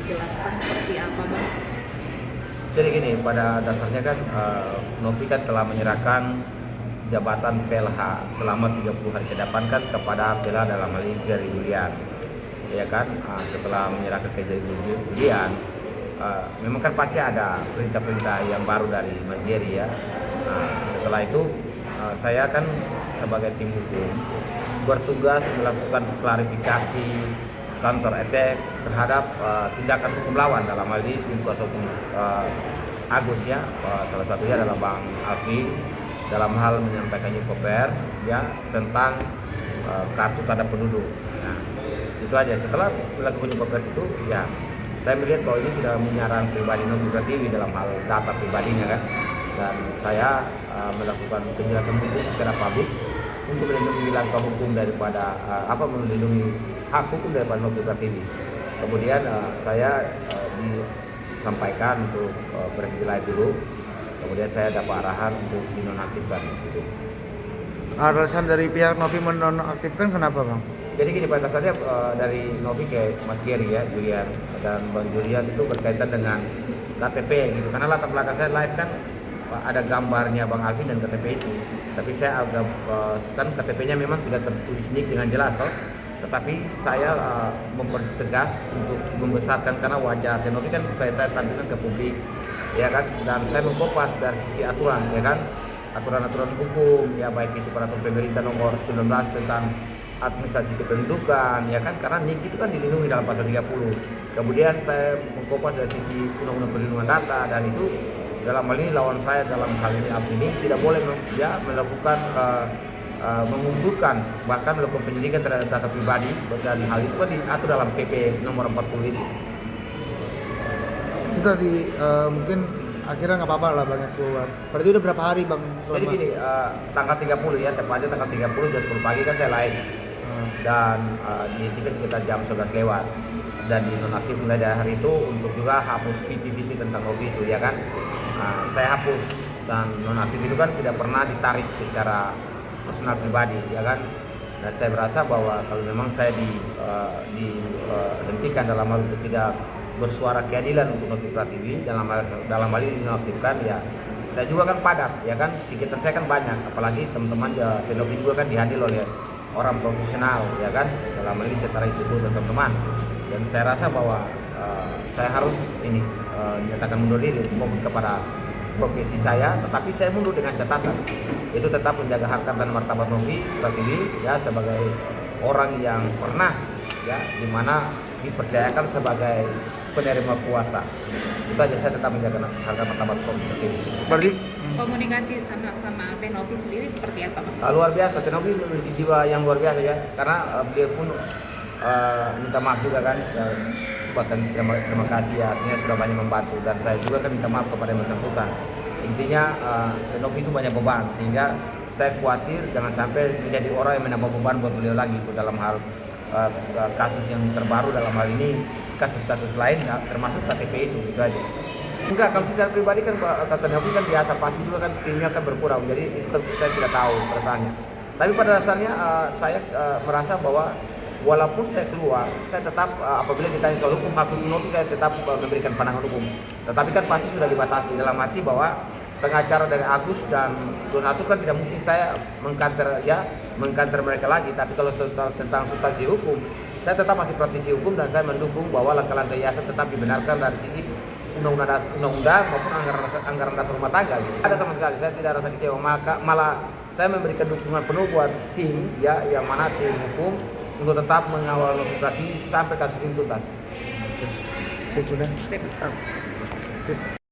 dijelaskan seperti apa, Bang? Jadi gini, pada dasarnya kan Novi kan telah menyerahkan jabatan PLH selama 30 hari ke depan kan kepada PLH dalam hal ini Jerry Julian. Ya kan, setelah menyerahkan ke Jerry Julian, memang kan pasti ada perintah-perintah yang baru dari Mas Jerry ya. Setelah itu saya kan sebagai tim hukum bertugas melakukan klarifikasi counter attack terhadap tindakan hukum lawan, dalam hal ini tim kuasa hukum Agus ya, salah satunya adalah Bang Alfi dalam hal menyampaikan info pers ya tentang kartu tanda penduduk. Nah, itu aja. Setelah melakukan info pers itu ya saya melihat bahwa ini sudah menyerang pribadi Novi Pratiwi dalam hal data pribadinya kan, dan saya melakukan penjelasan hukum secara publik untuk melindungi langkah hukum daripada melindungi hak hukum daripada Novi Pratiwi. Kemudian saya disampaikan untuk berhenti live dulu. Kemudian saya dapat arahan untuk dinonaktifkan. Gitu. Alasan dari pihak Novi menonaktifkan kenapa, Bang? Jadi gini, pada dasarnya dari Novi ke Mas Jerry ya, Julian dan Bang Julian itu berkaitan dengan KTP gitu. Karena latar belakang saya live kan ada gambarnya Bang Alvin dan KTP itu. Tapi saya agak kan KTP-nya memang tidak tertulis nik dengan jelas toh. Tetapi saya mempertegas untuk membesarkan karena wajah Novi kan kayak saya tampilkan ke publik ya kan, dan saya mengkopas dari sisi aturan ya kan, aturan-aturan hukum ya, baik itu peraturan pemerintah nomor 19 tentang administrasi kependudukan ya kan, karena NIK itu kan dilindungi dalam pasal 30. Kemudian saya mengkopas dari sisi undang-undang perlindungan data, dan itu dalam hal ini lawan saya dalam hal ini ini tidak boleh ya melakukan mengumpulkan bahkan melakukan penyelidikan terhadap data pribadi, dan hal itu kan diatur dalam PP nomor 40 itu. Itu tadi mungkin akhirnya nggak apa-apa lah banyak keluar. Berarti udah berapa hari, Bang? Jadi gini, tanggal 30 ya, tepatnya tanggal 30 jam 10 pagi kan saya live. Dan dihentikan sekitar jam 11 lewat. Dan dinonaktif mulai dari hari itu untuk juga hapus VT tentang Novi itu ya kan. Saya hapus, dan nonaktif itu kan tidak pernah ditarik secara personal pribadi ya kan. Dan saya berasa bahwa kalau memang saya dihentikan dalam hal itu tidak bersuara keadilan untuk Novi Pratiwi dalam hal ini dinonaktifkan ya, saya juga kan padat ya kan, tiketan saya kan banyak, apalagi teman-teman ya Novi juga kan dihadir oleh orang profesional ya kan, dalam hal ini setara itu dan teman-teman, dan saya rasa bahwa saya harus menyatakan mundur diri, fokus kepada profesi saya, tetapi saya mundur dengan catatan itu tetap menjaga harkat dan martabat Novi Pratiwi ya, sebagai orang yang pernah ya dimana dipercayakan sebagai penerima kuasa. Itu aja, saya tetap menjaga harkat martabat Novi Pratiwi. Berarti Komunikasi sama Teh Novi sendiri seperti apa, Bang? Luar biasa, Teh Novi memiliki jiwa yang luar biasa ya, karena beliau pun minta maaf juga kan ya, bahkan terima kasih ya, artinya sudah banyak membantu, dan saya juga kan minta maaf kepada yang bersangkutan. Intinya Teh Novi itu banyak beban, sehingga saya khawatir jangan sampai menjadi orang yang menambah beban buat beliau lagi itu dalam hal kasus yang terbaru, dalam hal ini kasus-kasus lain ya, termasuk KTP itu aja. Enggak, kalau secara pribadi kan kata Novi kan biasa, pasti juga kan timnya kan berkurang, jadi itu kan saya tidak tahu perasaannya. Tapi pada dasarnya saya merasa bahwa walaupun saya keluar, saya tetap apabila ditanya soal hukum, hak hukum Novi saya tetap memberikan pandangan hukum. Tetapi kan pasti sudah dibatasi, dalam arti bahwa pengacara dari Agus dan Donatur kan tidak mungkin saya mengkanter mereka lagi. Tapi kalau tentang substansi hukum, saya tetap masih praktisi hukum, dan saya mendukung bahwa langkah-langkah yayasan tetap dibenarkan dari sisi undang-undang maupun anggaran dasar rumah tangga. Gitu. Ada sama sekali, saya tidak rasa kecewa, malah saya memberikan dukungan penuh buat tim ya, yang mana tim hukum untuk tetap mengawal Novi Pratiwi sampai kasus ini tuntas. Sip, udah. Sip. Sip.